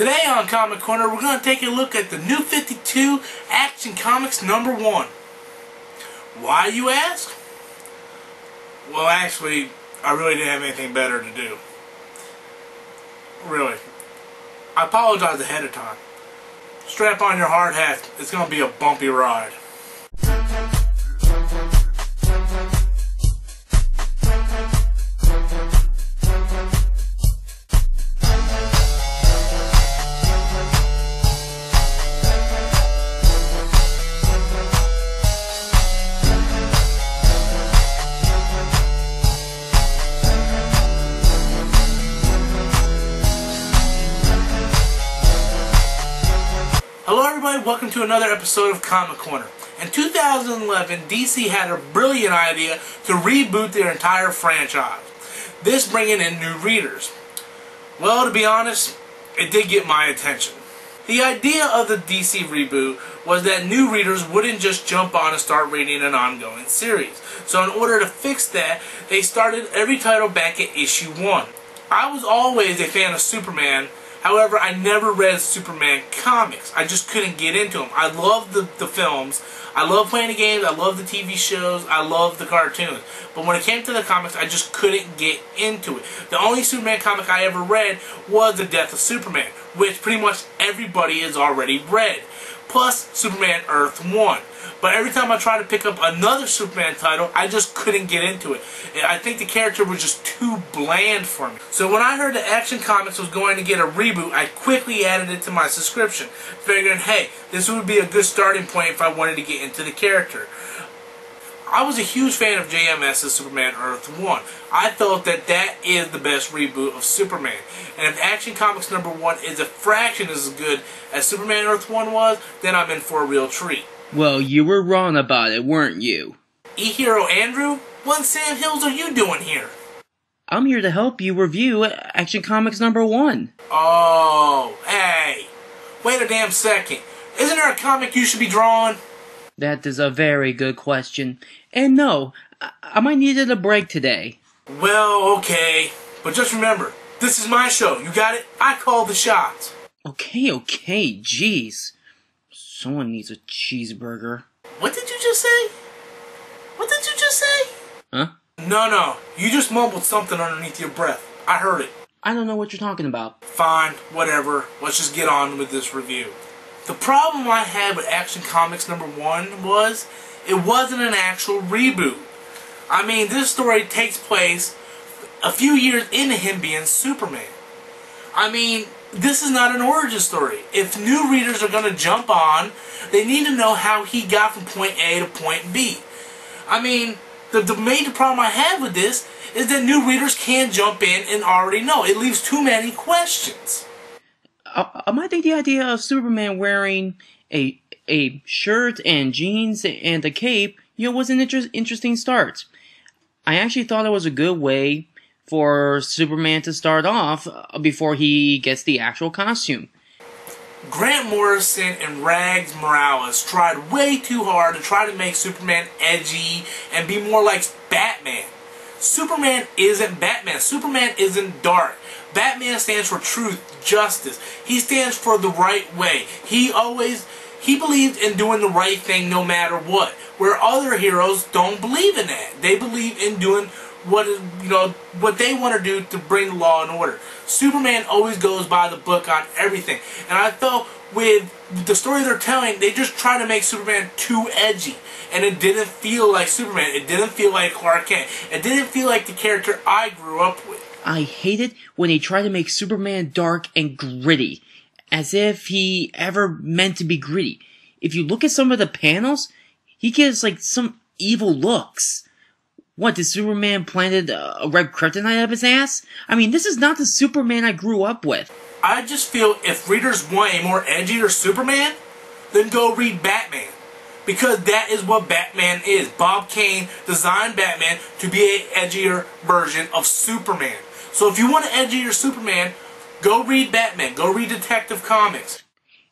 Today on Comic Corner, we're going to take a look at the New 52 Action Comics #1. Why, you ask? Well, actually, I really didn't have anything better to do. Really. I apologize ahead of time. Strap on your hard hat. It's going to be a bumpy ride. Hello everybody, welcome to another episode of Comic Corner. In 2011, DC had a brilliant idea to reboot their entire franchise. This bringing in new readers. Well, to be honest, it did get my attention. The idea of the DC reboot was that new readers wouldn't just jump on and start reading an ongoing series. So in order to fix that, they started every title back at issue 1. I was always a fan of Superman. However, I never read Superman comics. I just couldn't get into them. I love the films. I love playing the games. I love the TV shows. I love the cartoons. But when it came to the comics, I just couldn't get into it. The only Superman comic I ever read was The Death of Superman, which pretty much everybody has already read. Plus Superman Earth 1. But every time I tried to pick up another Superman title, I just couldn't get into it. I think the character was just too bland for me. So when I heard that Action Comics was going to get a reboot, I quickly added it to my subscription, figuring, hey, this would be a good starting point if I wanted to get into the character. I was a huge fan of JMS's Superman Earth 1. I thought that that is the best reboot of Superman. And if Action Comics #1 is a fraction as good as Superman Earth 1 was, then I'm in for a real treat. Well, you were wrong about it, weren't you? E-Hero Andrew, what in Sam Hills are you doing here? I'm here to help you review Action Comics #1. Oh, hey. Wait a damn second. Isn't there a comic you should be drawing? That is a very good question. And no, I might need a break today. Well, okay. But just remember, this is my show. You got it? I call the shots. Okay, jeez. Someone needs a cheeseburger. What did you just say? What did you just say? Huh? No. You just mumbled something underneath your breath. I heard it. I don't know what you're talking about. Fine, whatever. Let's just get on with this review. The problem I had with Action Comics #1 was it wasn't an actual reboot. I mean, this story takes place a few years into him being Superman. I mean, this is not an origin story. If new readers are going to jump on, they need to know how he got from point A to point B. I mean, the major problem I have with this is that new readers can't jump in and already know. It leaves too many questions. I might think the idea of Superman wearing a shirt and jeans and a cape, was an interesting start. I actually thought it was a good way for Superman to start off before he gets the actual costume. Grant Morrison and Rags Morales tried way too hard to try to make Superman edgy and be more like Batman. Superman isn't Batman. Superman isn't dark. Batman stands for truth, justice. He stands for the right way. He believed in doing the right thing no matter what. Where other heroes don't believe in that. They believe in doing what they want to do to bring law and order. Superman always goes by the book on everything. And I felt with the story they're telling, they just try to make Superman too edgy. And it didn't feel like Superman. It didn't feel like Clark Kent. It didn't feel like the character I grew up with. I hate it when they try to make Superman dark and gritty. As if he ever meant to be gritty. If you look at some of the panels, he gives like some evil looks. What, did Superman planted a red kryptonite up his ass? I mean, this is not the Superman I grew up with. I just feel if readers want a more edgier Superman, then go read Batman. Because that is what Batman is. Bob Kane designed Batman to be an edgier version of Superman. So if you want an edgier Superman, go read Batman. Go read Detective Comics.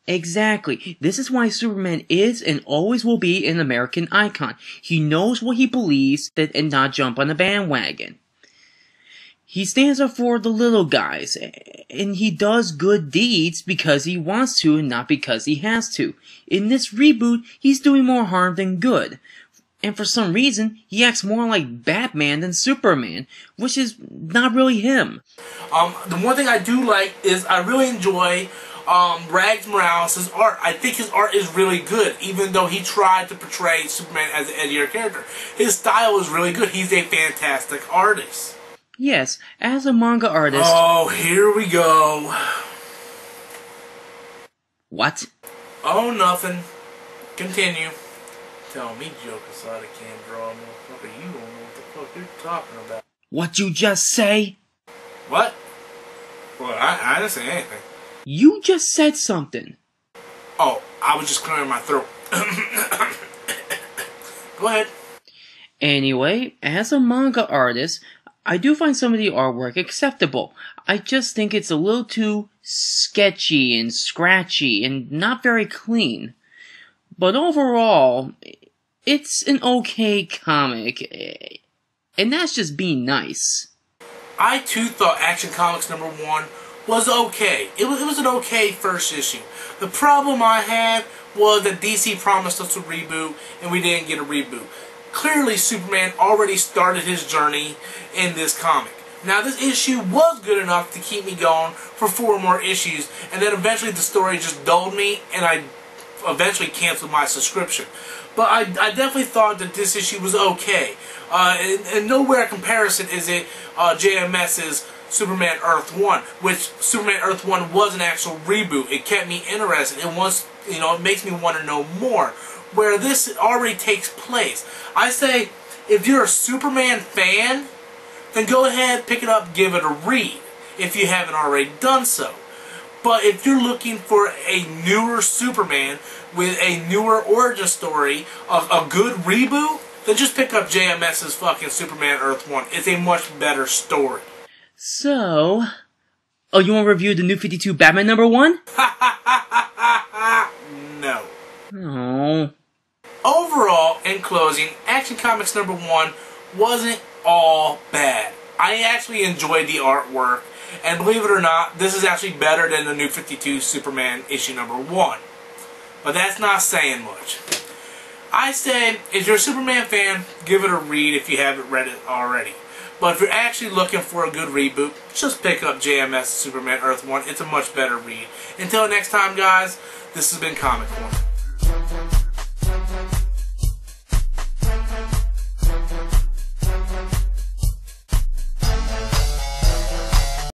Exactly. This is why Superman is and always will be an American icon. He knows what he believes and not jump on the bandwagon. He stands up for the little guys, and he does good deeds because he wants to and not because he has to. In this reboot, he's doing more harm than good. And for some reason, he acts more like Batman than Superman, which is not really him. The one thing I do like is I really enjoy Rags Morales' art. I think his art is really good, even though he tried to portray Superman as an edgier character. His style is really good. He's a fantastic artist. Yes, as a manga artist... Oh, here we go. What? Oh, nothing. Continue. Tell me joke aside, I can't draw, motherfucker. You don't know what the fuck you're talking about. What you just say? What? Well, I didn't say anything. You just said something. Oh, I was just clearing my throat. Go ahead. Anyway, as a manga artist, I do find some of the artwork acceptable. I just think it's a little too sketchy and scratchy and not very clean. But overall, it's an okay comic, and that's just being nice. I too thought Action Comics #1 was okay. It was an okay first issue. The problem I had was that DC promised us a reboot, and we didn't get a reboot. Clearly, Superman already started his journey in this comic. Now, this issue was good enough to keep me going for 4 more issues, and then eventually the story just dulled me, and I eventually canceled my subscription. But I definitely thought that this issue was okay. And nowhere in comparison is it JMS's Superman Earth 1, which Superman Earth 1 was an actual reboot. It kept me interested. It makes me want to know more. Where this already takes place. I say, if you're a Superman fan, then go ahead, pick it up, give it a read, if you haven't already done so. But if you're looking for a newer Superman with a newer origin story, a good reboot, then just pick up JMS's fucking Superman Earth 1. It's a much better story. So... Oh, you want to review the New 52 Batman #1? No. Oh. Overall, in closing, Action Comics #1 wasn't all bad. I actually enjoyed the artwork, and believe it or not, this is actually better than the New 52 Superman issue #1. But that's not saying much. I say, if you're a Superman fan, give it a read if you haven't read it already. But if you're actually looking for a good reboot, just pick up JMS Superman Earth 1. It's a much better read. Until next time, guys, this has been Comic Corner.